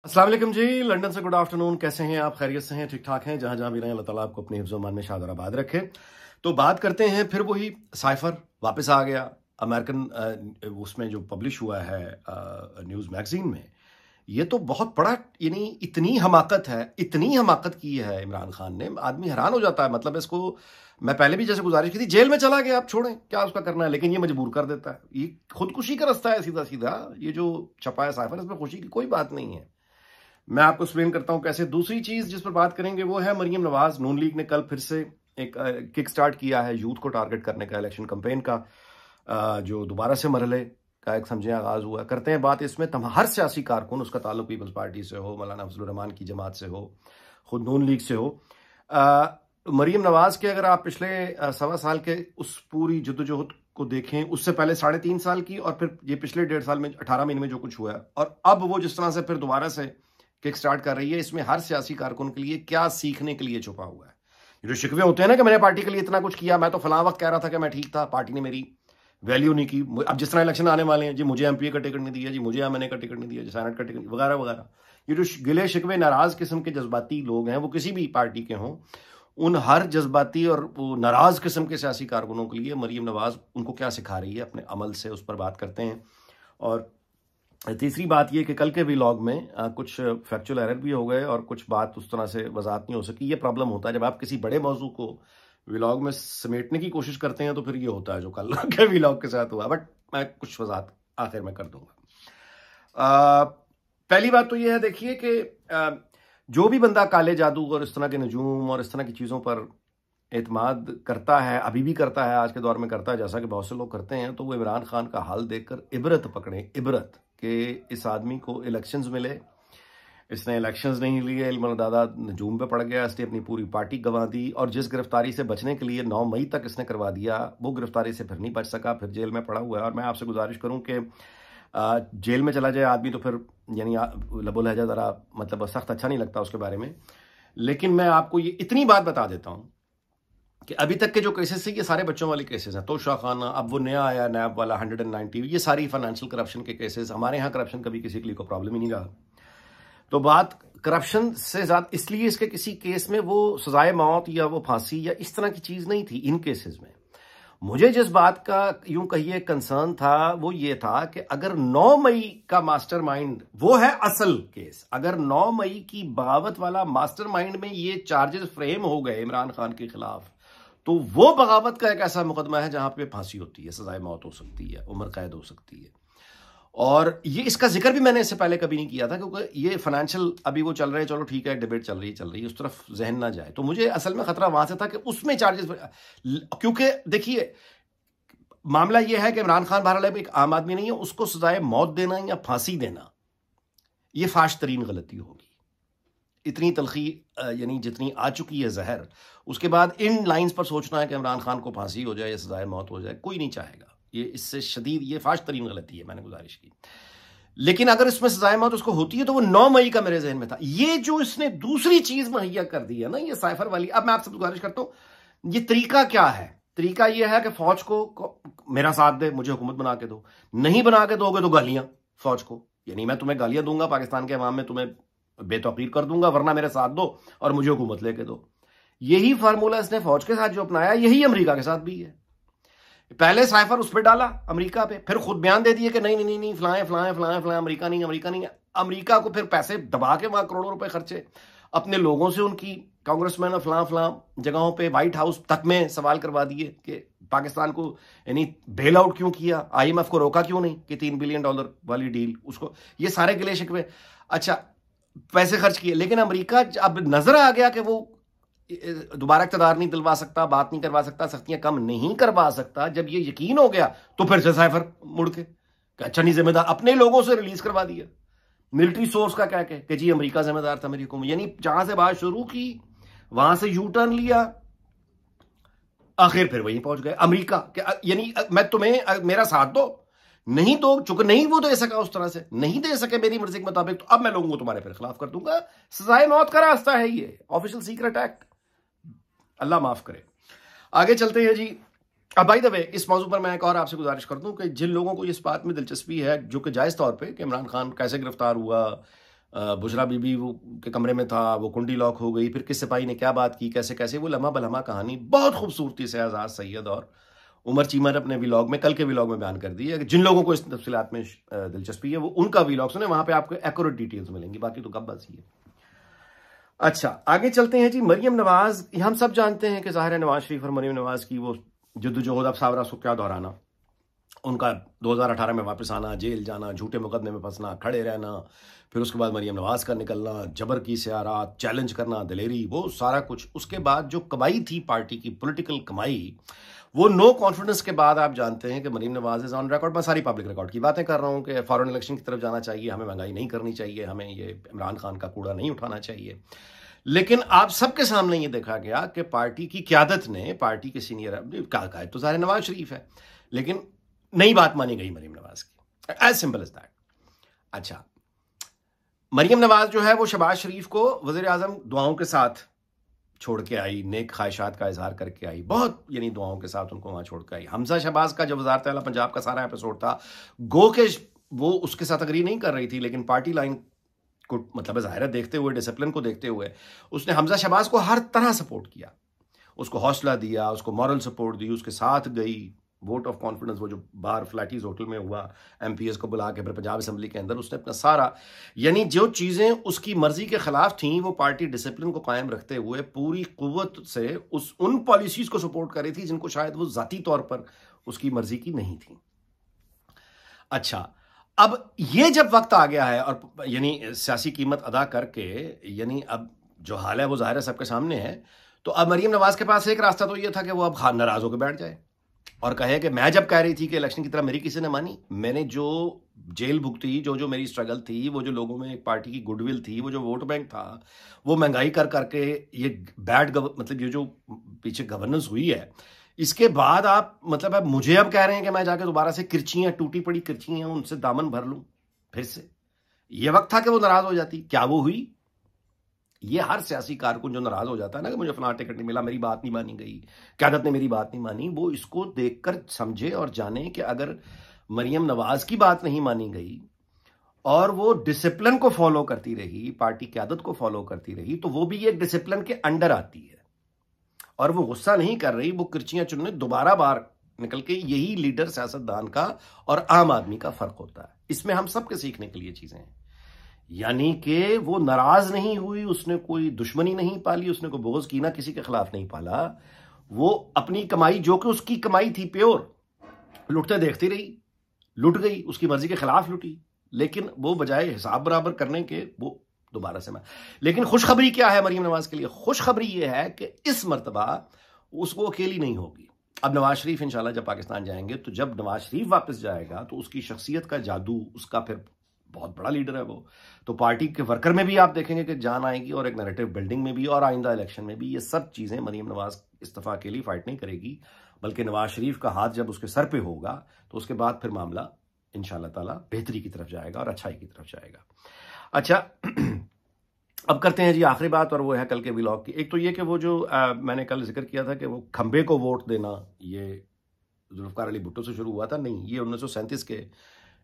अस्सलाम वालेकुम जी, लंदन से गुड आफ्टरनून। कैसे हैं आप? खैरियत से हैं? ठीक ठाक हैं? जहां जहां भी रहें, अल्लाह ताला आपको अपने हिफ्ज़ मान में शाद और आबाद रखे। तो बात करते हैं फिर वही साइफर वापस आ गया अमेरिकन उसमें जो पब्लिश हुआ है न्यूज़ मैगजीन में। ये तो बहुत बड़ा, यानी इतनी हमाकत है, इतनी हमाकत की है इमरान खान ने, आदमी हैरान हो जाता है। मतलब इसको मैं पहले भी जैसे गुजारिश की थी, जेल में चला गया, आप छोड़ें, क्या उसका करना है, लेकिन ये मजबूर कर देता है। ये खुदकुशी का रास्ता है सीधा सीधा। ये जो छपा है साइफर, इसमें खुशी की कोई बात नहीं है। मैं आपको एक्सप्लेन करता हूं कैसे। दूसरी चीज जिस पर बात करेंगे वो है मरियम नवाज। नून लीग ने कल फिर से एक किक स्टार्ट किया है यूथ को टारगेट करने का, इलेक्शन कैंपेन का, जो दोबारा से मरहले का एक समझे आगाज हुआ। करते हैं बात इसमें हर सियासी कारकुन, उसका ताल्लुक पीपल्स पार्टी से हो, मौलाना फजलुर रहमान की जमात से हो, खुद नून लीग से हो। मरियम नवाज के अगर आप पिछले 1.25 साल के उस पूरी जद्दोजहद को देखें, उससे पहले 3.5 साल की, और फिर ये पिछले 1.5 साल में 18 महीने में जो कुछ हुआ है, और अब वो जिस तरह से फिर दोबारा से किक स्टार्ट कर रही है, इसमें हर सियासी कारकुन के लिए क्या सीखने के लिए छुपा हुआ है। जो शिकवे होते हैं ना कि मैंने पार्टी के लिए इतना कुछ किया, मैं तो फलां वक्त कह रहा था कि मैं ठीक था, पार्टी ने मेरी वैल्यू नहीं की। अब जिस तरह इलेक्शन आने वाले हैं, जी मुझे एमपी का टिकट नहीं दिया, जी मुझे एमएनए का टिकट नहीं दिया, जी सेनेट का टिकट, वगैरह वगैरह। ये जो गिले शिकवे, नाराज किस्म के जज्बाती लोग हैं, वो किसी भी पार्टी के हों, उन हर जज्बाती और वो नाराज किस्म के सियासी कारकुनों के लिए मरियम नवाज उनको क्या सिखा रही है अपने अमल से, उस पर बात करते हैं। और तीसरी बात यह कि कल के व्लॉग में कुछ फैक्चुअल एरर भी हो गए और कुछ बात उस तरह से वजाहत नहीं हो सकी। ये प्रॉब्लम होता है जब आप किसी बड़े मौजू को व्लॉग में समेटने की कोशिश करते हैं, तो फिर ये होता है जो कल के व्लॉग के साथ हुआ। बट मैं कुछ वजाहत आखिर में कर दूंगा। पहली बात तो यह है, देखिए कि जो भी बंदा काले जादू और इस तरह के नजूम और इस तरह की चीज़ों पर एतमाद करता है, अभी भी करता है, आज के दौर में करता है, जैसा कि बहुत से लोग करते हैं, तो वो इमरान खान का हाल देखकर इबरत पकड़े, इबरत कि इस आदमी को इलेक्शंस मिले, इसने इलेक्शंस नहीं लिए, इल्म दादा नजूम पे पड़ गया, इसने अपनी पूरी पार्टी गंवा दी, और जिस गिरफ्तारी से बचने के लिए 9 मई तक इसने करवा दिया, वो गिरफ्तारी से फिर नहीं बच सका, फिर जेल में पड़ा हुआ है। और मैं आपसे गुजारिश करूं कि जेल में चला जाए आदमी तो फिर यानी लबो लहजा ज़रा मतलब सख्त अच्छा नहीं लगता उसके बारे में। लेकिन मैं आपको ये इतनी बात बता देता हूँ कि अभी तक के जो केसेस थे, ये सारे बच्चों वाले केसेस हैं। तोशा खाना, अब वो नया आया नैब वाला 190, ये सारी फाइनेंशियल करप्शन के केसेस। हमारे यहाँ करप्शन कभी किसी के लिए कोई प्रॉब्लम ही नहीं रहा। तो बात करप्शन से ज्यादा इसलिए इसके किसी केस में वो सजाए मौत या वो फांसी या इस तरह की चीज नहीं थी इन केसेस में। मुझे जिस बात का यूं कहिए कंसर्न था, वो ये था कि अगर 9 मई का मास्टरमाइंड, वो है असल केस, अगर 9 मई की बगावत वाला मास्टरमाइंड में ये चार्जेस फ्रेम हो गए इमरान खान के खिलाफ, तो वो बगावत का एक ऐसा मुकदमा है जहां पे फांसी होती है, सजाए मौत हो सकती है, उम्र कैद हो सकती है। और ये इसका जिक्र भी मैंने इससे पहले कभी नहीं किया था, क्योंकि ये फाइनेंशियल अभी वो चल रहे हैं, चलो ठीक है, डिबेट चल रही है, उस तरफ जहन ना जाए। तो मुझे असल में खतरा वहां से था कि उसमें चार्जेस, क्योंकि देखिए मामला ये है कि इमरान खान बहरहाल एक आम आदमी नहीं है, उसको सजाए मौत देना या फांसी देना ये फाश तरीन गलती होगी। इतनी तलखी यानी जितनी आ चुकी है जहर, उसके बाद इन लाइंस पर सोचना है कि इमरान खान को फांसी हो जाए या सजाए मौत हो जाए, कोई नहीं चाहेगा। ये इससे शदीद, ये फाश तरीन गलती है, मैंने गुजारिश की। लेकिन अगर इसमें सजाए मौत उसको होती है तो वो 9 मई का मेरे जहन में था। ये जो इसने दूसरी चीज मुहैया कर दी है ना, ये साइफर वाली, अब मैं आपसे गुजारिश करता हूं, ये तरीका क्या है? तरीका ये है कि फौज को मेरा साथ दे, मुझे हुकूमत बना के दो, नहीं बना के दोगे तो गालियां फौज को, यानी मैं तुम्हें गालियां दूंगा, पाकिस्तान के अवाम में तुम्हें बेतौकीर कर दूंगा, वरना मेरे साथ दो और मुझे हुकूमत लेके दो। यही फार्मूला इसने फौज के साथ जो अपनाया, यही अमेरिका के साथ भी है। पहले साइफर उस पर डाला अमेरिका पे, फिर खुद बयान दे दिए कि नहीं नहीं नहीं, फलाएं फलाएं फलाएं फलाएं, अमेरिका नहीं, अमेरिका नहीं। अमेरिका को फिर पैसे दबा के वहां करोड़ों रुपए खर्चे, अपने लोगों से उनकी कांग्रेसमैन और फलां फलां जगहों पे, व्हाइट हाउस तक में सवाल करवा दिए कि पाकिस्तान को यानी बेल आउट क्यों किया, IMF को रोका क्यों नहीं कि $3 बिलियन वाली डील, उसको, ये सारे गिले शिकवे। अच्छा, पैसे खर्च किए, लेकिन अमेरिका अब नजर आ गया कि वो दोबारा इक़्तिदार नहीं दिलवा सकता, बात नहीं करवा सकता, सख्तियां कम नहीं करवा सकता। जब ये यकीन हो गया तो फिर से साइफर मुड़ के अच्छा नहीं, जिम्मेदार अपने लोगों से रिलीज करवा दिया, मिलिट्री सोर्स का कह के कि जी अमेरिका जिम्मेदार था मेरी हुकूमत। यानी जहां से बात शुरू की वहां से यू टर्न लिया, आखिर फिर वहीं पहुंच गए अमेरिका। यानी मैं तुम्हें मेरा साथ दो, नहीं दो, चूंकि नहीं वो दे सका, उस तरह से नहीं दे सके मेरी मर्जी के मुताबिक, तो अब मैं लोगों को तुम्हारे फिर खिलाफ कर दूंगा। सजाए मौत का रास्ता है ये, ऑफिशियल सीक्रेट एक्ट, अल्लाह माफ करे। आगे चलते हैं जी। अब बाय द वे, इस मौजू पर मैं एक और आपसे गुजारिश कर दूं कि जिन लोगों को इस बात में दिलचस्पी है, जो कि जायज तौर पे, कि इमरान खान कैसे गिरफ्तार हुआ, बुशरा बीबी वो के कमरे में था, वो कुंडी लॉक हो गई, फिर किस सिपाही ने क्या बात की, कैसे कैसे, वो लम्हा बलम्हा कहानी बहुत खूबसूरती से आज़ाद सैयद और उमर चीमर अपने व्लॉग में, कल के व्लॉग में बयान कर दी है। जिन लोगों को इस तफसीलात में दिलचस्पी है वो उनका व्लॉग सुने, वहां पे आपको एक्यूरेट डिटेल्स मिलेंगी, बाकी तो गपबाजी है। अच्छा, आगे चलते हैं जी। मरियम नवाज, हम सब जानते हैं कि ज़ाहिर है नवाज शरीफ और मरियम नवाज की वो जद्दोजहद, अब सावरा उसको क्या दोहराना, उनका 2018 में वापस आना, जेल जाना, झूठे मुकदमे में फंसना, खड़े रहना, फिर उसके बाद मरियम नवाज का निकलना, जबर की सियारात, चैलेंज करना, दिलेरी, वो सारा कुछ। उसके बाद जो कमाई थी पार्टी की, पॉलिटिकल कमाई, वो नो कॉन्फिडेंस के बाद आप जानते हैं कि Maryam Nawaz is on record. मैं सारी पब्लिक रिकॉर्ड की बातें कर रहा हूं कि फॉरेन इलेक्शन की तरफ जाना चाहिए, हमें महंगाई नहीं करनी चाहिए, हमें ये इमरान खान का कूड़ा नहीं उठाना चाहिए। लेकिन आप सबके सामने ये देखा गया कि पार्टी की क्यादत ने, पार्टी के सीनियर का तो ज़ाहिर नवाज शरीफ है, लेकिन नई बात मानी गई मरियम नवाज की, एज सिंपल एज दैट। अच्छा, मरियम नवाज जो है वो शहबाज शरीफ को वज़ीर आज़म दुआओं के साथ छोड़ के आई, नेक ख्वाहिशात का इजहार करके आई, बहुत यानी दुआओं के साथ उनको वहां छोड़ के आई। हमजा शहबाज का जब वज़ारत आला पंजाब का सारा एपिसोड था, गो के वो उसके साथ अग्री नहीं कर रही थी, लेकिन पार्टी लाइन को मतलब ज़ाहिर है देखते हुए, डिसिप्लिन को देखते हुए उसने हमजा शहबाज को हर तरह सपोर्ट किया, उसको हौसला दिया, उसको मॉरल सपोर्ट दी, उसके साथ गई। वोट ऑफ कॉन्फिडेंस वो जो बाहर फ्लैटीज होटल में हुआ, एमपीएस को बुला के, फिर पंजाब असेंबली के अंदर उसने अपना सारा, यानी जो चीज़ें उसकी मर्जी के खिलाफ थीं, वो पार्टी डिसिप्लिन को कायम रखते हुए पूरी कुव्वत से उन पॉलिसीज को सपोर्ट कर रही थी जिनको शायद वो जाती तौर पर उसकी मर्जी की नहीं थी। अच्छा, अब ये जब वक्त आ गया है और यानी सियासी कीमत अदा करके, यानी अब जो हाल है वो ज़ाहिर है सबके सामने है, तो अब मरियम नवाज के पास एक रास्ता तो ये था कि वो अब खान नाराज होकर बैठ जाए और कहे कि मैं जब कह रही थी कि इलेक्शन की तरह मेरी किसी ने मानी, मैंने जो जेल भुगती, जो मेरी स्ट्रगल थी, वो जो लोगों में एक पार्टी की गुडविल थी, वो जो वोट बैंक था, वो महंगाई कर करके ये मतलब ये जो पीछे गवर्नेंस हुई है, इसके बाद आप मतलब अब मुझे अब कह रहे हैं कि मैं जाके दोबारा से किरचियां, टूटी पड़ी किरचियां, उनसे दामन भर लूं फिर से। ये वक्त था कि वो नाराज हो जाती, क्या वो हुई? ये हर सियासी कारकुन जो नाराज हो जाता है ना कि मुझे फलाना टिकट नहीं मिला, मेरी बात नहीं मानी गई, क़यादत ने मेरी बात नहीं मानी, वो इसको देखकर समझे और जाने कि अगर मरियम नवाज की बात नहीं मानी गई और वो डिसिप्लिन को फॉलो करती रही, पार्टी क़यादत को फॉलो करती रही, तो वो भी एक डिसिप्लिन के अंडर आती है और वो गुस्सा नहीं कर रही, वो किरचियां चुनने दोबारा बाहर निकल के। यही लीडर सियासतदान का और आम आदमी का फर्क होता है। इसमें हम सबके सीखने के लिए चीजें हैं, यानी कि वो नाराज नहीं हुई, उसने कोई दुश्मनी नहीं पाली, उसने कोई बोझ कीना किसी के खिलाफ नहीं पाला, वो अपनी कमाई जो कि उसकी कमाई थी प्योर, लुटते देखती रही, लुट गई, उसकी मर्जी के खिलाफ लुटी, लेकिन वो बजाय हिसाब बराबर करने के वो दोबारा से। लेकिन खुशखबरी क्या है मरियम नवाज के लिए? खुशखबरी ये है कि इस मर्तबा उसको अकेली नहीं होगी। अब नवाज शरीफ इंशाल्लाह जब पाकिस्तान जाएंगे, तो जब नवाज शरीफ वापस जाएगा तो उसकी शख्सियत का जादू, उसका फिर बहुत बड़ा लीडर है वो, तो पार्टी के वर्कर में भी आप देखेंगे कि जान आएगी और एक नैरेटिव बिल्डिंग में भी और आइंदा इलेक्शन में भी। ये सब चीजें मरियम नवाज इस्तीफा के लिए फाइट नहीं करेगी, बल्कि नवाज शरीफ का हाथ जब उसके सर पे होगा तो उसके बाद फिर मामला इंशाल्लाह ताला बेहतरी की तरफ जाएगा और अच्छाई की तरफ जाएगा। अच्छा, अब करते हैं जी आखिरी बात, और वो है कल के व्लॉग की। एक तो ये कि वो जो मैंने कल जिक्र किया था कि वो खंबे को वोट देना, ये जुल्फकार अली भुट्टो से शुरू हुआ था, नहीं, ये 1937 के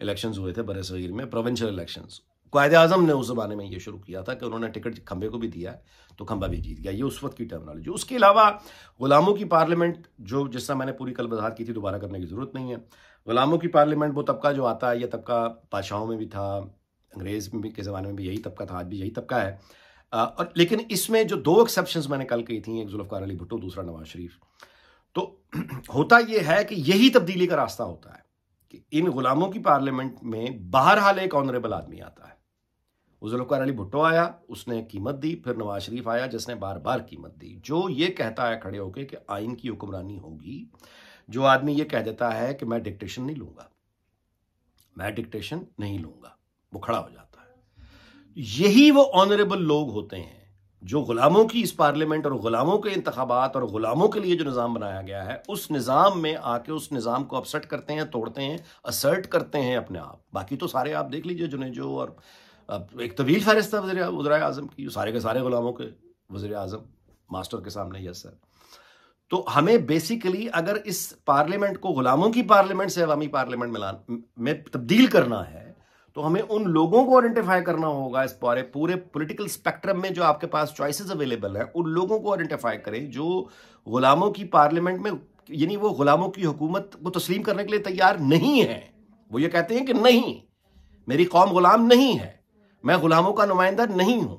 इलेक्शंस हुए थे बरे सगीर में, प्रोविंशियल इलेक्शंस। कायदे आजम ने उस ज़माने में ये शुरू किया था कि उन्होंने टिकट खंबे को भी दिया तो खंबा भी जीत गया, ये उस वक्त की टर्मिनोलॉजी। उसके अलावा गुलामों की पार्लियामेंट, जो जिस तरह मैंने पूरी कल वजाहत की थी, दोबारा करने की जरूरत नहीं है। गुलामों की पार्लियामेंट वो तबका जो आता है, ये तबका बादशाहों में भी था, अंग्रेज में भी के ज़माने में भी यही तबका था, आज भी यही तबका है। और लेकिन इसमें जो दो एक्सेप्शंस मैंने कल कही थी, एक जुल्फकार अली भुट्टो, दूसरा नवाज शरीफ, तो होता यह है कि यही तब्दीली का रास्ता होता है कि इन गुलामों की पार्लियामेंट में बहरहाल एक ऑनरेबल आदमी आता है। जुल्फकार अली भुट्टो आया, उसने कीमत दी, फिर नवाज शरीफ आया जिसने बार बार कीमत दी, जो ये कहता है खड़े होकर कि आइन की हुक्मरानी होगी, जो आदमी ये कह देता है कि मैं डिक्टेशन नहीं लूंगा, मैं डिक्टेशन नहीं लूंगा, वो खड़ा हो जाता है। यही वो ऑनरेबल लोग होते हैं जो गुलामों की इस पार्लियामेंट और गुलामों के इंतखाबात और गुलामों के लिए जो निज़ाम बनाया गया है, उस निज़ाम में आके उस निज़ाम को अपसेट करते हैं, तोड़ते हैं, असर्ट करते हैं अपने आप। बाकी तो सारे आप देख लीजिए, जुनेजो और एक तवील फहरिस्त है वज़ीर आज़म की, सारे के सारे गुलामों के वज़ीर आज़म मास्टर के सामने, यस सर। तो हमें बेसिकली अगर इस पार्लियामेंट को गुलामों की पार्लियामेंट से अवामी पार्लियामेंट में तब्दील करना है, तो हमें उन लोगों को आइडेंटिफाई करना होगा इस पूरे पॉलिटिकल स्पेक्ट्रम में जो आपके पास चॉइसेस अवेलेबल है, उन लोगों को आइडेंटिफाई करें जो गुलामों की पार्लियामेंट में, यानी वो गुलामों की हुकूमत को तस्लीम करने के लिए तैयार नहीं है। वो ये कहते हैं कि नहीं, मेरी कौम गुलाम नहीं है, मैं गुलामों का नुमाइंदा नहीं हूं,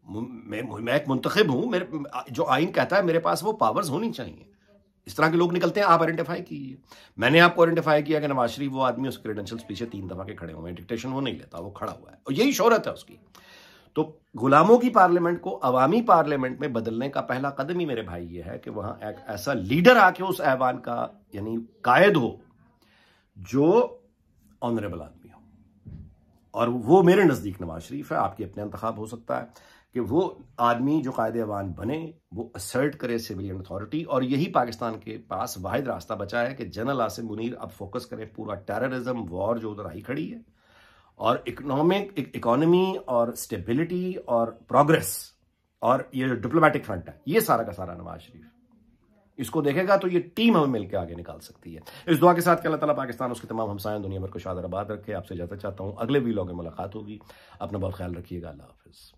मैं एक मुंतखब हूं, मेरे जो आइन कहता है मेरे पास वो पावर्स होनी चाहिए। इस तरह के लोग निकलते हैं, आप आइडेंटिफाई कीजिए। मैंने आपको आइडेंटिफाई किया कि नवाज शरीफ वो आदमी, उसके क्रेडेंशियल्स पीछे 3 दफा के खड़े हुए हैं, डिक्टेशन वो नहीं लेता, वो खड़ा हुआ है और यही शोहरत है उसकी। तो गुलामों की पार्लियामेंट को अवामी पार्लियामेंट में बदलने का पहला कदम ही मेरे भाई ये है कि वहां एक ऐसा लीडर आके उस ऐवान का यानी कायद हो जो ऑनरेबल आदमी हो, और वो मेरे नजदीक नवाज शरीफ है। आपकी अपने इंतखाब हो सकता है कि वो आदमी जो कायदे अवान बने, वो असर्ट करे सिविलियन अथॉरिटी, और यही पाकिस्तान के पास वाहिद रास्ता बचा है कि जनरल आसिम मुनीर अब फोकस करें पूरा टेररिज्म वॉर जो उधर आई खड़ी है, और इकोनॉमी और स्टेबिलिटी और प्रोग्रेस, और ये जो डिप्लोमेटिक फ्रंट है, ये सारा का सारा नवाज शरीफ इसको देखेगा तो ये टीम हमें मिलकर आगे निकाल सकती है। इस दुआ के साथ कि अल्लाह ताला पाकिस्तान, उसके तमाम हमसायों, दुनिया भर को शाद और आबाद रखे। आपसे इजाजत चाहता हूं, अगले वीलॉग में मुलाकात होगी। अपना बहुत ख्याल रखिएगा। अल्लाह हाफिज।